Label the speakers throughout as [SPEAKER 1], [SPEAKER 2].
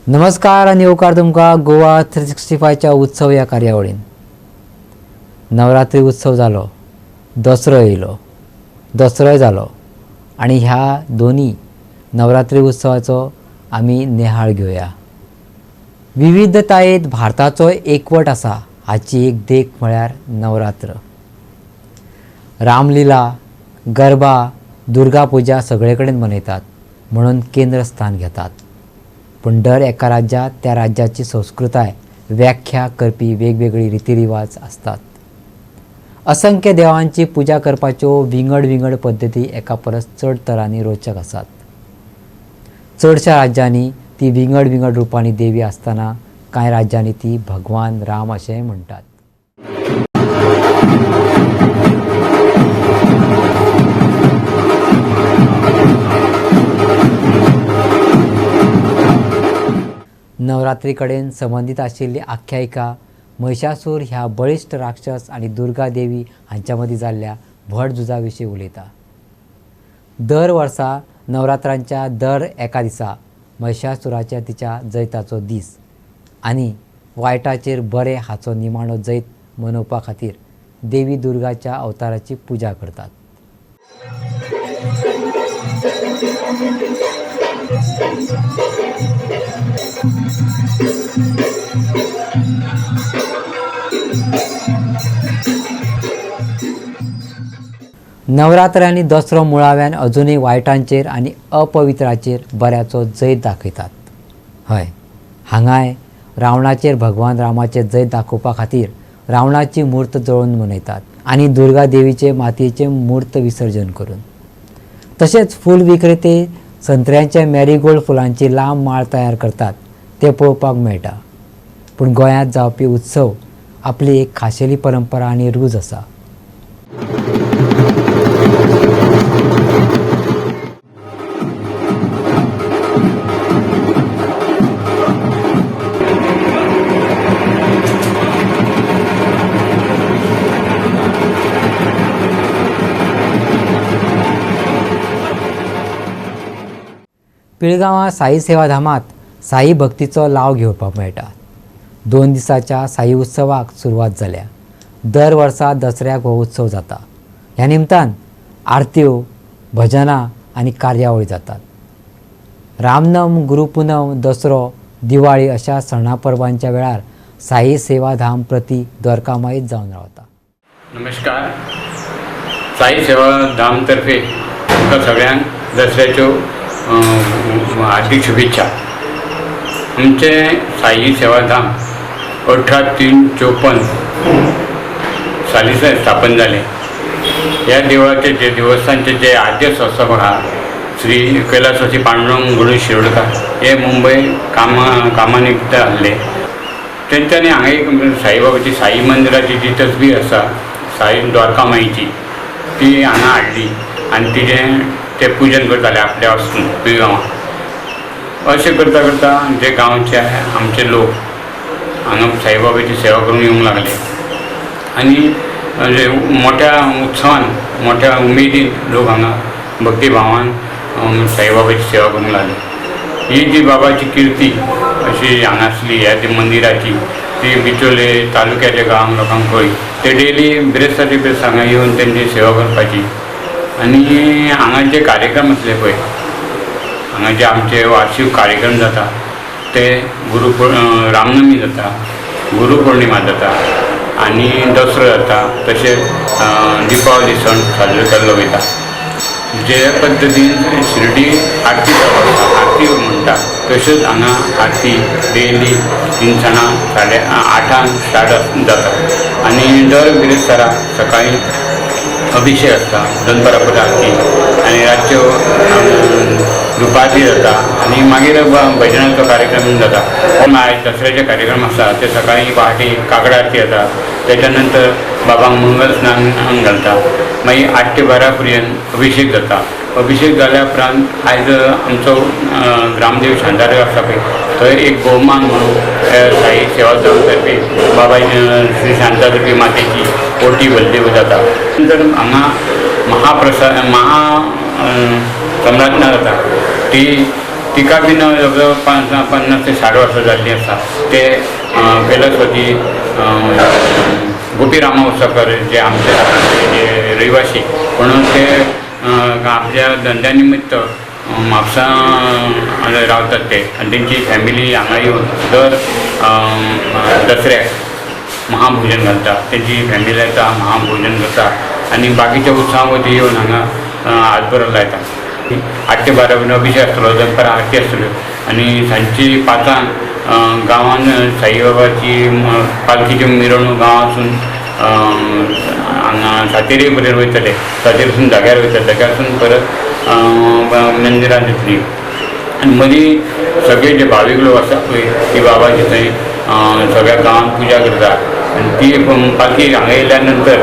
[SPEAKER 1] नमस्कार आणि येवकार तुमका गोवा 365च्या उत्सव या कार्यावळीन. नवरात्री उत्सव जालो, दसरो येयलो, दसरोय जालो आणि ह्या दोन्ही नवरात्री उत्सवाचो आमी नेहाळ घेवया. विविधतायेंत भारताचो एकवट आसा हाची एक देख म्हळ्यार नवरात्र. रामलीला, गरबा, दुर्गा पुजा सगळे कडेन मनयतात म्हणून केंद्रस्थान घेतात. पण दर एका राज्यात त्या राज्याची संस्कृताय व्याख्या करपी वेगवेगळी रितीरिवाज असतात. असंख्य देवांची पुजा करपाच्यो विंगड पद्धती एका परस चड तरांनी रोचक आसात. चडशा राज्यांनी ती विंगड रुपांनी देवी आसतना कांय राज्यांनी ती भगवान राम अशें म्हणटात. नवरात्री कडेन संबंधित आशिल्ली आख्यायिका महिषासूर ह्या बळिश्ट राक्षस आणि दुर्गा देवी हांच्या मदीं जाल्ल्या व्हड झुजा विशीं उलयता. दर वर्सा नवरात्रांच्या दर एका दिसा महिषासुराच्या तिच्या जैताचो दीस आनी वायटाचेर बरे हाचो निमाणो जैत मनोवपा खातीर देवी दुर्गाच्या अवताराची पुजा करतात. नवरात्र आनी दसरो मुळाव्यान अजुनूय वायटांचेर आनी अपवित्राचेर बऱ्याचो जैत दाखयतात. हय, हांगाय रावणाचेर भगवान रामाचे जैत दाखोवपा खातीर रावणाची मूर्त जळोवन मनयतात आनी दुर्गा देवीचे मातयेचें मूर्त विसर्जन करून. तशेंच फूल विक्रेते संत्र्यांच्या मॅरीगोल्ड फुलांची लांब माळ तयार करतात ते पळोवपाक मेळटा. पूण गोंयांत जावपी उत्सव आपली एक खाशेली परंपरा आनी रूज आसा. पिळगांवां साई सेवाधामांत साई भक्तीचो लाव घेवपाक मेळटा. 2 दिसाच्या साई उत्सवाक सुरवात जाल्या. दर वर्सा दसऱ्याक हो उत्सव जाता. ह्या निमतान आरत्यो, भजनां आनी कार्यावळी जातात. रामनम, गुरुपूनम, दसरो, दिवाळी अशा सणा परबांच्या वेळार साई सेवाधाम प्रती द्वारकामाईत जावन रावता.
[SPEAKER 2] नमस्कार. साई सेवाधाम तर्फे तुमकां सगळ्यांक दसऱ्याच्यो हार्दिक शुभेच्छा. आमचे साई सेवाधाम 1854 साली स्थापन जाले. ह्या देवळाचे जे देवस्थानचे जे आद्य संस्थापक आहा श्री कैलासवासी पांडुरंग गणेश शिरोडकार हे मुंबय कामानिमित्त आसले. तेंच्यांनी हांगा एक साईबाबाची साई मंदिराची जी तसबीर आसा साई द्वारकामाईची ती हांगा हाडली आनी ते पूजन करताले आपल्या वचून पिळगांवां. अशें करता करता जे गांवचे आमचे लोक हांगा साईबाबाची सेवा करून येवंक लागले आनी मोठ्या उत्सवान मोठ्या उमेदीन लोक हांगा भक्तिभावान साईबाबाची सेवा करूंक लागले. ही जी बाबाची किर्ती अशी हांगासली ह्या ती मंदिराची ती बिचोले तालुक्याच्या गांव लोकांक कळ्ळी. ते डेली ब्रेस्ताचे ब्रेस्त हांगा येवन तेंची सेवा करपाची. आनी हांगा जे कार्यक्रम आसले पळय हांगा जे आमचे वार्षिक कार्यक्रम जाता ते रामनमी जाता, गुरुपौर्णिमा जाता आनी दसरो जाता. तशेंच दिपावली सण साजरो केल्लो वयता. जे पद्दतीन शिर्डी आरती जाता आरती म्हणटा तशेंच हांगा आरती डेली तिनसाणां 8:30 स्टार्ट जाता आनी दर बिरेस्तारा सकाळीं अभिषेक आसता, दनपारा परत आरती आनी रातच्यो दुपारची जाता आनी मागीर भजनाचो कार्यक्रम जाता. आयज दसऱ्याचे कार्यक्रम आसा ते सकाळीं पहाटे काकड आरती जाता. तेच्या नंतर बाबांक मंगल स्नान घालता. मागीर 8 ते 12 पर्यंत अभिषेक जाता. अभिषेक जाल्या उपरांत आयज आमचो ग्रामदेव शांतादेव आसा पळय थंय एक भोवमान म्हणून साई सेवाधाम तर्फे बाबा श्री शांतादेवी मातेची पोटी बलदेव जाता. नंतर हांगा महाप्रसाद सम्राजना जाता ती तिका बीन जवळजवळ 50 ते 60 वर्सां जाल्लीं आसा. ते बेलस्वती गोपीरामा उत्सवकर जे आमचे जे रहिवासी म्हणून ते आपल्या धंद्या निमित्त म्हापसा रावतात ते, आनी तेंची फॅमिली हांगा येवन दर दसऱ्याक महाभोजन घालता. तेंची फॅमिली येता, महाभोजन करता आनी बाकीच्या उत्सवां वती येवन हांगा आदबरो लायता. 8 ते 12 बीन अभिशेक आसतलो, दनपारां आरती आसतल्यो आनी सांजची 5 गांवान साईबाबाची पालखीची मिरवणूक गांवांसून हांगा सातेरी पर्यंत वयतले. सातेरीसून जाग्यार वयतले, जाग्यारसून परत मंदिरांत येतली. आनी मदीं सगळे जे भावीक लोक आसा पळय ती बाबाची थंय सगळ्या गांवांत पुजा करता. आनी ती पालखी हांगा येयल्या नंतर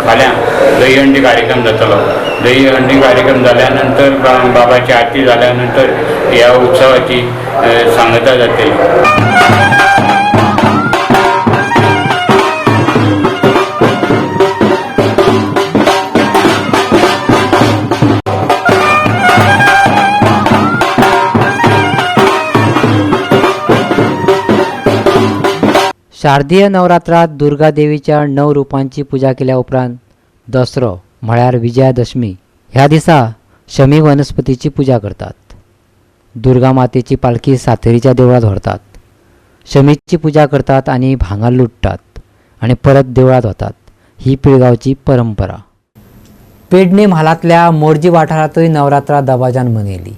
[SPEAKER 2] फाल्यां दहीहंडी कार्यक्रम जातलो. दहीहंडी कार्यक्रम जाल्या नंतर बाबाची आरती जाल्या नंतर ह्या उत्सवाची सांगता जातली.
[SPEAKER 1] शारदीय नवरात्रात दुर्गा देवीच्या 9 रूपांची पूजा केल्या उपरांत दसरो म्हळ्यार विजयादशमी ह्या दिसा शमी वनस्पतीची पूजा करतात. दुर्गा मातेची पालखी सातेरीच्या देवळात व्हरतात. शमीची पूजा करतात आणि भांगर लुटतात आणि परत देवळात वतात. ही पिळगांवची परंपरा. पेडणे म्हालांतल्या मोरजी वाठारांतूय नवरात्रा दबाज्यान मनयली.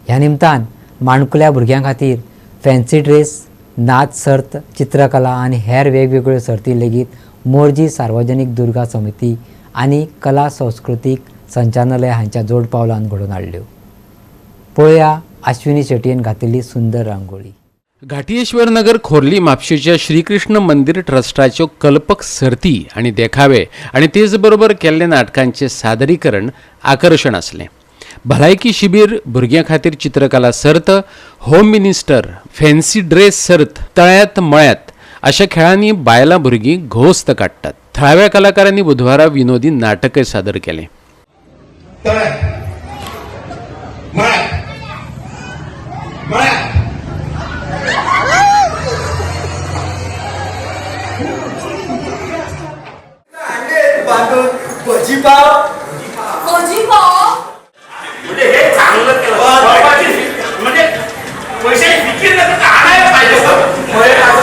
[SPEAKER 1] ह्या निमतान माणकुल्या भुरग्यां खातीर फॅन्सी ड्रेस, नाच सर्त, चित्रकला आणि हेर वेगवेगळ्यो सर्ती लेगीत मोरजी सार्वजनीक दुर्गा समिती आणि कला सांस्कृतीक संचालनालय हांच्या जोड पावलान घडोवन हाडल्यो. पळया अश्विनी शेटयेन घातिल्ली सुंदर रांगोळी.
[SPEAKER 3] घाटियेश्वर नगर खोर्ली म्हापशेच्या श्रीकृष्ण मंदिर ट्रस्टाच्यो कल्पक सर्ती आणि देखावे आणि तेच बरोबर केल्ले नाटकांचे सादरीकरण आकर्षण असलें. भलायकी शिबीर, भुरग्यां खातीर चित्रकला सर्त, होम मिनिस्टर, फॅन्सी ड्रेस सर्त, तळ्यात मळ्यात अशा खेळांनी बायलां भुरगीं घोस्त काडटात. थळाव्या कलाकारांनी बुधवारा विनोदी नाटकय सादर केलें.
[SPEAKER 4] म्हणजे हे चांगलं केलं म्हणजे पैसे विकीर आणायला पाहिजे.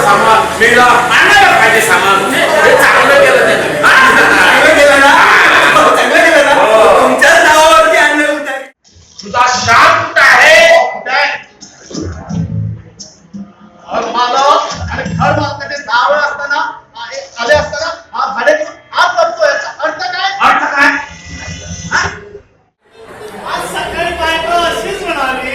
[SPEAKER 4] सामान मेळा आणायला पाहिजे सामान. हे चांगलं केलं त्याने. चांगलं केलं ना, चांगलं केलं ना. तुमच्याच नावावरती आणलं होतं. तुझा शाप कुठं आहे? घर मालक आणि घर मालकाचे 6 वेळ असताना आले असताना हा भाडे हात करतो. याचा अर्थ काय? अर्थ काय? सकाळी बायको अशीच म्हणाली.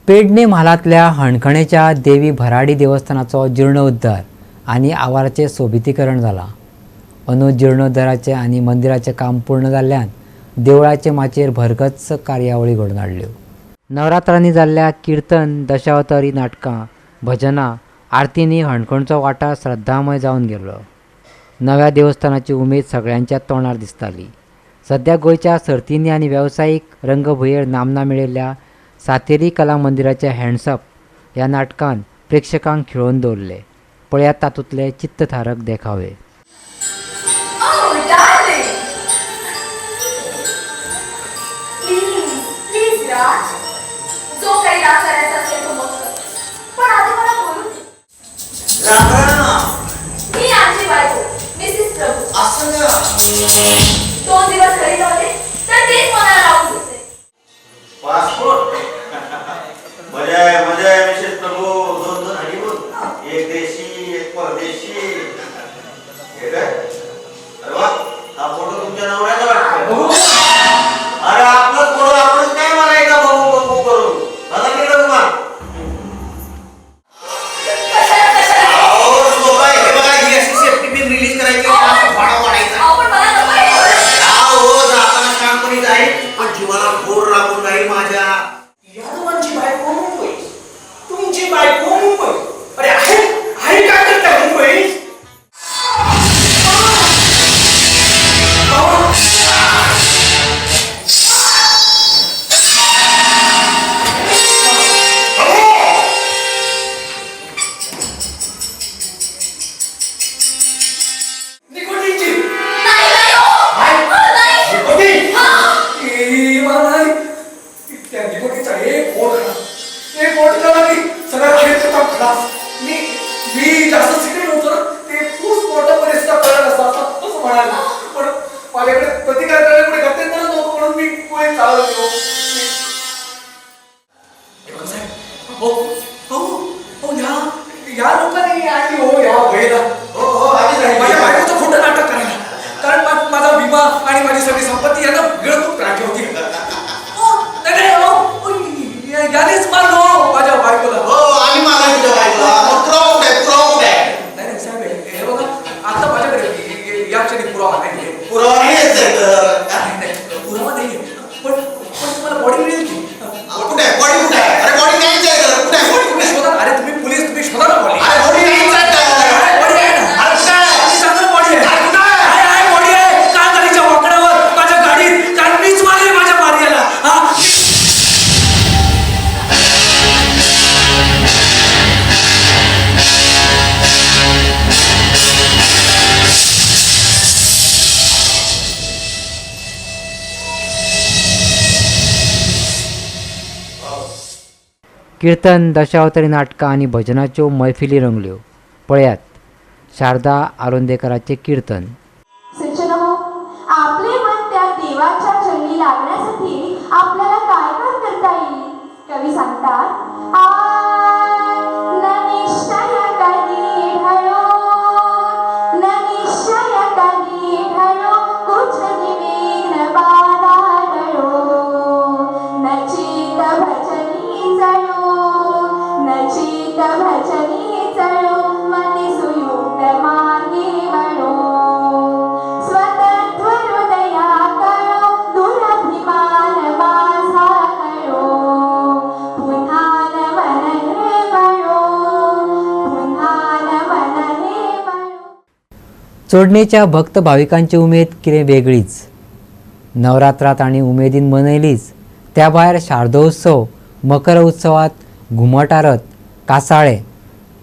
[SPEAKER 1] पेडणे म्हालांतल्या हणखणेच्या देवी भराडी देवस्थानाचो जीर्णोद्धार आनी आवाराचें सोबितीकरण जालां. अंदू जीर्णोद्धाराचें आनी मंदिराचें काम पूर्ण जाल्ल्यान देवळाचे माचयेर भरगच्च कार्यावळी घडोवन हाडल्यो. नवरात्रांनी जाल्ल्या किर्तन, दशावतारी नाटकां, भजनां, आरतींनी हणखणचो वाठार श्रद्धामय जावन गेलो. नव्या देवस्थानाची उमेद सगळ्यांच्या तोंडार दिसताली. सध्या गोंयच्या सर्तींनी आनी वेवसायीक रंगभुंयेर नामना मेळयल्ल्या सातेरी कला मंदिराच्या हँड्सअप ह्या नाटकान प्रेक्षकांक खिळोवन दवरले. पळयात तातूंतले चित्तथारक देखावे.
[SPEAKER 4] पासपोर्ट मजा आहे मिसेस प्रभू. म्हणाल, पण माझ्याकडे प्रतिकार करायला पुढे करता येत नव्हतं म्हणून मी पुढे चालत गेलो. हो हो हो, या लोकांनी आणि हो या वेळेला माझ्या बायकोचं खोटं नाटक करायला, कारण माझा विमा आणि माझी सगळी संपत्ती यांना गिळून राखी होती. यानेच मारलो माझ्या बायकोला.
[SPEAKER 5] आणि मला तुझ्या बायकोला
[SPEAKER 4] नाही साहेब, हे बघा आता माझ्याकडे या क्षणी पुरावा नाही.
[SPEAKER 5] पुरावा
[SPEAKER 4] पुरावा नाहीये, पण तुम्हाला बॉडी मिळेल की?
[SPEAKER 5] कुठे बॉडी कुठे? अरे बॉडी नाही कुठे?
[SPEAKER 4] तुम्ही शोधा. अरे तुम्ही पोलीस, तुम्ही शोधा ना बॉडी.
[SPEAKER 5] अरे बॉडी नाही
[SPEAKER 4] बॉडी आहे ना? आणि सांगा बॉडी आहे. आहे बॉडी आहे. कालगाडीच्या वाकडावर माझ्या गाडीत, कारण मीच मारले माझ्या मार्याला.
[SPEAKER 1] कीर्तन, दशावतारी नाटकां आणि भजनाच्यो मैफिली रंगल्यो. पळयात शारदा आरोंदेकराचे कीर्तन.
[SPEAKER 6] सज्जनो, आपले मन त्या देवाच्या चरणी लागण्यासाठी आपल्याला काय काय करता येईल? कवी सांगतात, न निश्चय कधी ढळो, न निश्चय कधी ढळो, कुछ निवेन बाधा डळो, न चित भजनी जळो, न चित भजनी जळो, मनी सुयुक्त मार्गे वळो, स्वतंत्र हृदया कळो, दुरभिमान माझा कळो, पुन्हा न मन हे वळो, पुन्हा न मन हे वळो.
[SPEAKER 1] चोडणेच्या भक्त भाविकांची उमेद कितें वेगळीच. नवरात्रात आणि उमेदीन मनयलीच. त्या भायर शारदोत्सव, मकर उत्सवात घुमट आरत, कासाळे,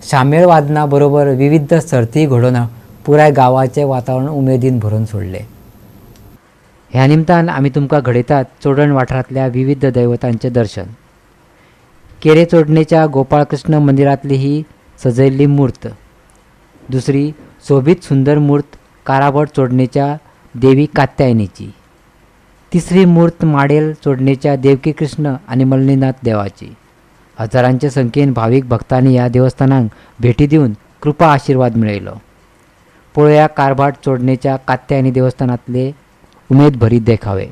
[SPEAKER 1] शामेळ वादना बरोबर विविध सर्ती घडोवन पुराय गांवाचें वातावरण उमेदीन भरून सोडले. ह्या निमतान आमी तुमकां घडयतात चोडण वाठारांतल्या विविध दैवतांचें दर्शन. केरे चोडणेच्या गोपाळकृष्ण मंदिरांतली ही सजयल्ली मूर्त. दुसरी सोबीत सुंदर मूर्त काराभट चोडणेच्या देवी कात्यायनीची. तिसरी मूर्त माडेल चोडणेच्या देवकी कृष्ण आणि मल्लीनाथ देवाची. हजारांचे संख्येन भाविक भक्तांनी ह्या देवस्थानांक भेटी दिवन कृपा आशिर्वाद मेळयलो. पळोवया कारभाट चोडणेच्या कात्यायनी देवस्थानांतले उमेद भरीत देखावे.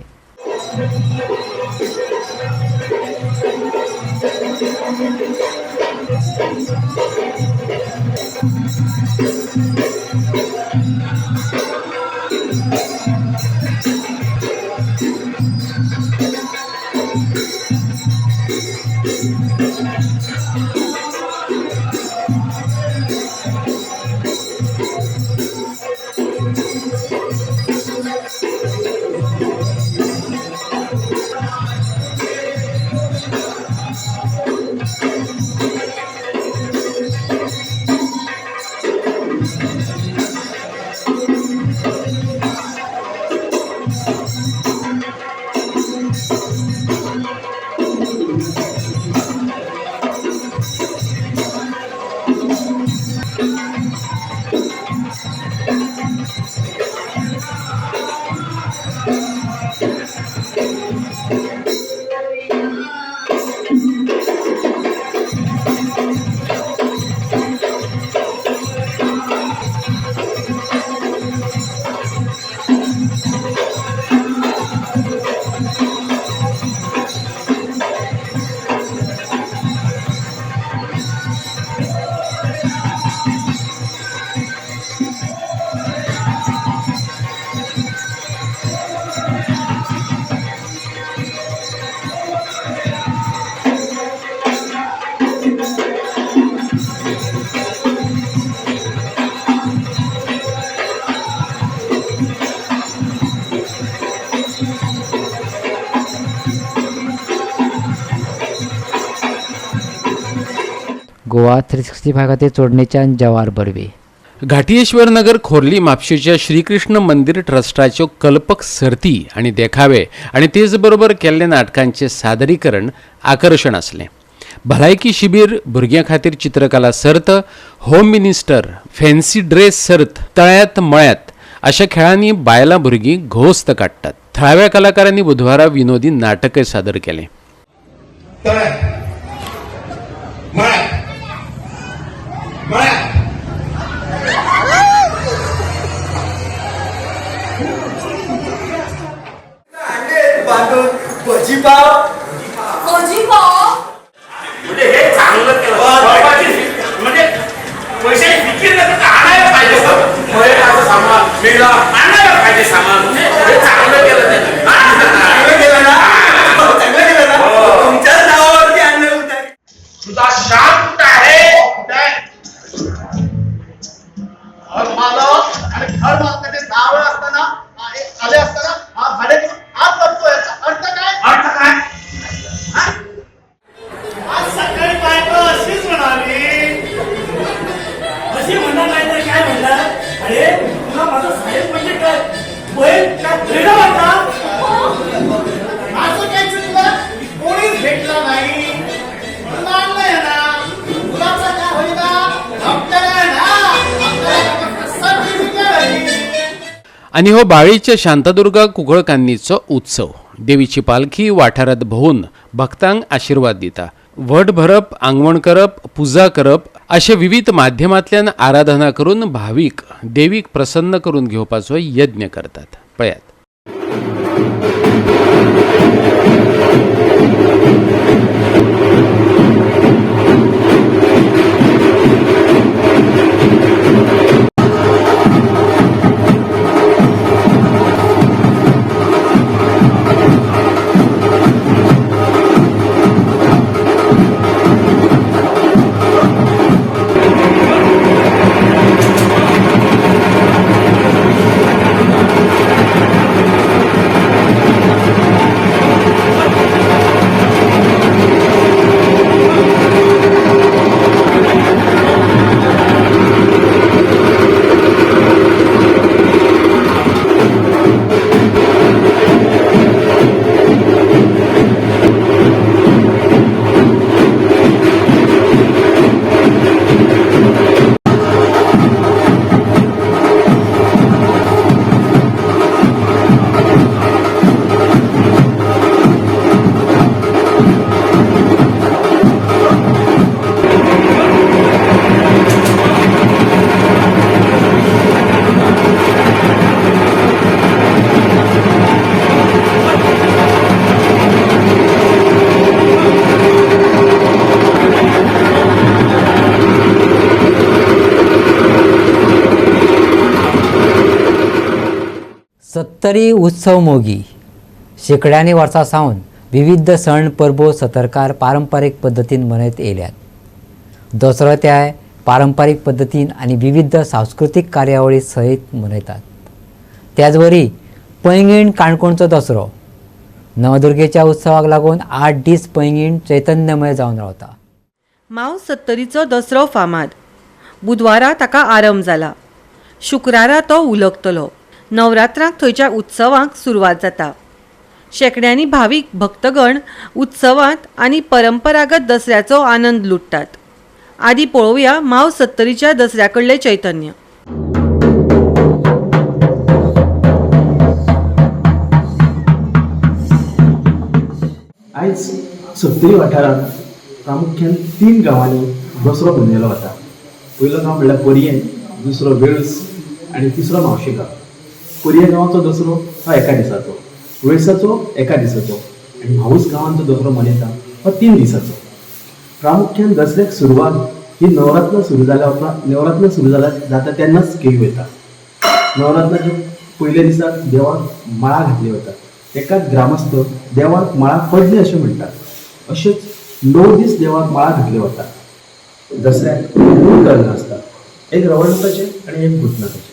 [SPEAKER 1] गोवा 365 खातीर चोडणेच्यान जवार बर्वे.
[SPEAKER 3] घाटियेश्वर नगर खोर्ली म्हापशेच्या श्रीकृष्ण मंदिर ट्रस्टाच्यो कल्पक सर्ती आणि देखावे आणि तेच बरोबर केल्ले नाटकांचे सादरीकरण आकर्षण असलें. भलायकी शिबीर, भुरग्यां खातीर चित्रकला सर्त, होम मिनिस्टर, फॅन्सी ड्रेस सर्त, तळ्यात मळ्यात अशा खेळांनी बायलां भुरगीं घोस्त काडटात. थळाव्या कलाकारांनी बुधवारा विनोदी नाटकय सादर केलें.
[SPEAKER 4] म्हणजे हे चांगलं केलं म्हणजे पैशाची फिकीर न करता आणायला पाहिजे महिलाचं सामान मेला आणायला पाहिजे सामान हे चांगलं केलं त्यानं. चांगलं केलं ना तुमच्याच नावावरती आणलं होतं. तुझा शाप कुठं आहे?
[SPEAKER 5] आणि घर मालकाचे 10 वेळ असताना आले असताना हा भाडे आज करतोय याचा अर्थ काय?
[SPEAKER 4] अर्थ काय?
[SPEAKER 5] आज सकाळी बायको अशीच म्हणाली.
[SPEAKER 7] अशी म्हणणार नाही तर काय म्हणणार? अरे तुला माझा साहेब म्हणजे काय? बैल काय प्रेरणा वाटला?
[SPEAKER 5] असं काय चुकलं? कोणीच भेटला नाही म्हणून आणलंय ना. मुलाचा काय होईना आपल्याला ना आपल्याला सर्टिफिकेट आहे.
[SPEAKER 3] आणि हो बाळीच्या शांतादुर्गा कुंकळकान्नीचो उत्सव. देवीची पालखी वाठारात भोवून भक्तांक आशीर्वाद दिता. वट भरप, आंगवण करप, पुजा करप अशे विविध माध्यमांतल्यान आराधना करून भाविक देवीक प्रसन्न करून घेवपाचो यज्ञ करतात. पळयात.
[SPEAKER 1] सत्तरी उत्सव मोगी शेकड्यांनी वर्सां सावन विविध सण परबो सतरकार पारंपारीक पद्दतीन मनयत येयल्यात. दसरो त्याय पारंपारीक पद्दतीन आनी विविध सांस्कृतीक कार्यावळी सयत मनयतात. त्याचवरी पैंगीण काणकोणचो दसरो नवदुर्गेच्या उत्सवाक लागून 8 दीस पैंगीण चैतन्यमय जावन रावता.
[SPEAKER 8] माव सत्तरीचो दसरो फामाद. बुधवारा ताका आरंभ जाला. शुक्रारा तो उलगतलो. नवरात्रांक थंयच्या उत्सवांक सुरवात जाता. शेकड्यांनी भावीक भक्तगण उत्सवांत आनी परंपरागत दसऱ्याचो आनंद लुटतात. आदी पळोवया माव सत्तरीच्या दसऱ्या कडलें चैतन्य.
[SPEAKER 9] आयज सत्तरी वाठारांत प्रामुख्यान 3 गांवांनी दसरो मनयलो वता. पयलो गांव म्हणल्यार पर्यें, दुसरो वेळस आनी तिसरो मावशे गांव. पर्यें गांवाचो दसरो हो एका दिसाचो, वेळसाचो एका दिसाचो आनी म्हाऊस गांवांचो दसरो मनयता हो 3 दिसाचो. प्रामुख्यान दसऱ्याक सुरवात ही नवरात्रां सुरू जाल्या उपरांत नवरात्रां सुरू जाता तेन्नाच केली वता. नवरात्राच्या पयल्या दिसाक देवाक माळा घातली वता. एकाच ग्रामस्थ देवाक माळा पडली अशें म्हणटात. अशेंच 9 दीस देवाक माळा घातली वता. दसऱ्याक 2 कर्ण आसतात, एक रवळनाथाचें आनी एक भुतनाथाचें.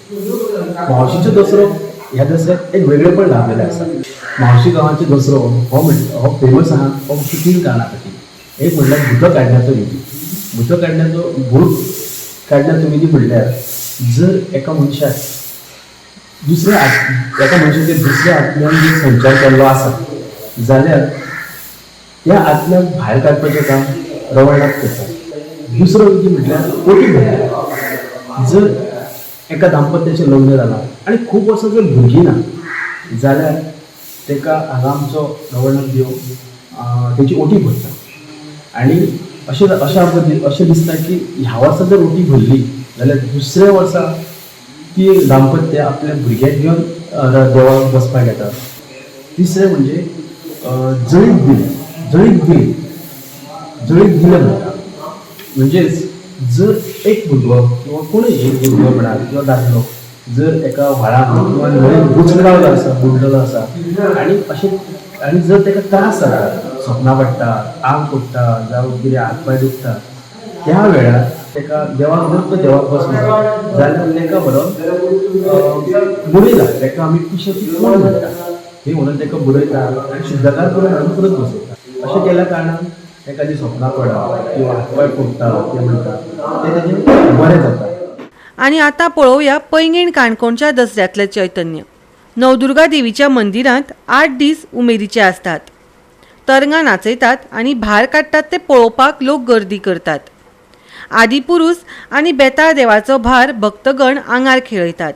[SPEAKER 9] मावशीचो दसरो ह्या दसऱ्याक एक वेगळेपण लाभलेलें आसा. मावशी गांवाचो दसरो हो फेमस आहा हो 3 कारणां खातीर. एक म्हणल्यार भूत काडण्याचो विधी. भूत काडण्याचो विधी म्हणल्यार जर एका मनशाक एका मनशाचेर दुसऱ्या आत्म्यान जर संचार केल्लो आसा जाल्यार त्या आत्म्याक भायर काडपाचें काम रवळनाथ करता. दुसरो विधी म्हटल्यार कोटी भरता. जर एका दाम्पत्याचें लग्न जालां आनी खूब वर्सां जर भुरगीं ना जाल्यार ताका हांगा आमचो गव्हर्नर दिवन तेची ओटी भरता आनी अशें दिसता की ह्या वर्सा जर ओटी भरली जाल्यार दुसऱ्या वर्सा ती दाम्पत्य आपल्या भुरग्याक घेवन देवाक बसपाक येता. तिसरें म्हणजे जळीत दिलें म्हणटा. म्हणजेच जर एक भुरगो किंवा कोणूय एक भुरगो म्हणा किंवा दादलो जर एका व्हाळान किंवा न्हंयेन बुडलेलो आसा बुडलेलो आसा आनी जर ताका त्रास जाता, सपनां पडटा, आंग फुट्टा जावं कितें हातपाय दुखता, त्या वेळार ताका देवाक जर तो देवाक बसलो जाल्यार ताका व्हरून बुडयता. ताका आमी पिशेची कोण म्हणटा हे म्हणून ताका बुडयता आनी शुद्धकार करून हाडून परत बसयता. अशें केल्या कारणान ताका जी सपनां पडटा किंवा हातपाय फुट्टा ते म्हणटा तें ताजें बरें जाता.
[SPEAKER 8] आणि आता पळोवया पैंगीण काणकोणच्या दसऱ्यातलें चैतन्य. नवदुर्गा देवीच्या मंदिरांत 8 दीस उमेदीचे असतात. तरंगां नाचयतात आनी भार काडटात ते पळोवपाक लोक गर्दी करतात. आदिपुरूस आनी बेताळ देवाचो भार भक्तगण आंगार खेळयतात.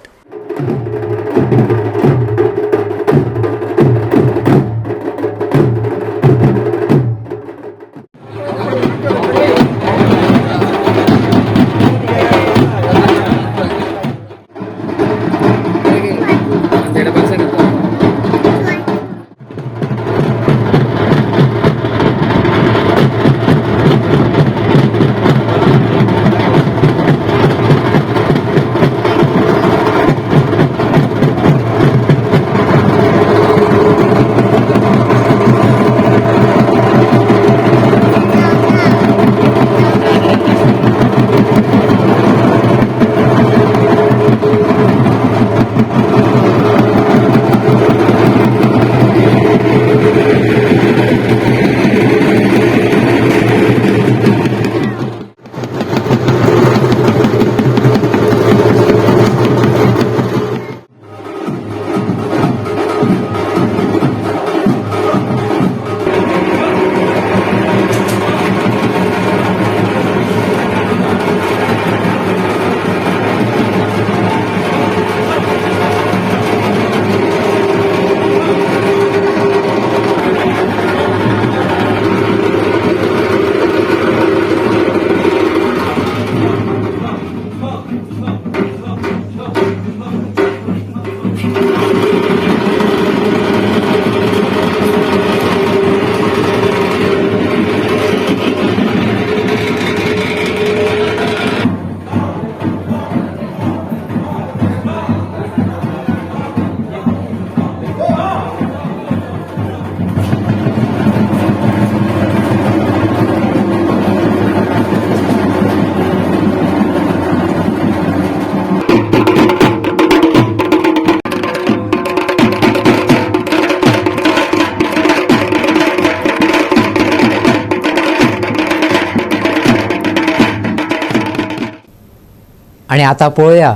[SPEAKER 1] आणि आता पळोवया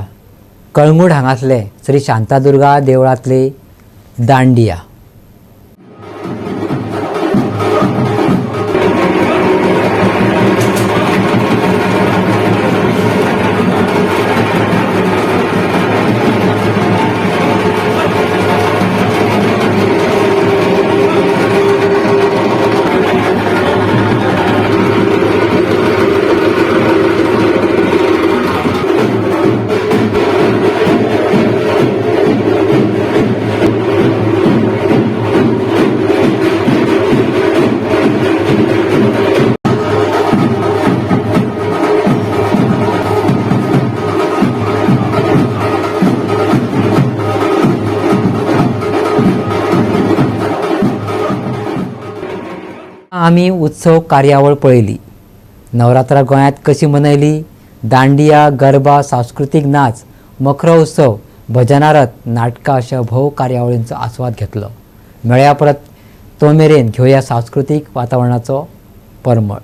[SPEAKER 1] कळंगूट हांगासले श्री शांतादुर्गा देवळांतली दांडिया. आमी उत्सव कार्यावळ पळयली. नवरात्रा गोंयांत कशी मनयली, दांडिया, गरबा, सांस्कृतीक नाच, मखरो उत्सव, भजनारत, नाटकां अशा भोव कार्यावळींचो आस्वाद घेतलो. मेळया परत तो मेरेन घेवया सांस्कृतीक वातावरणाचो परमळ.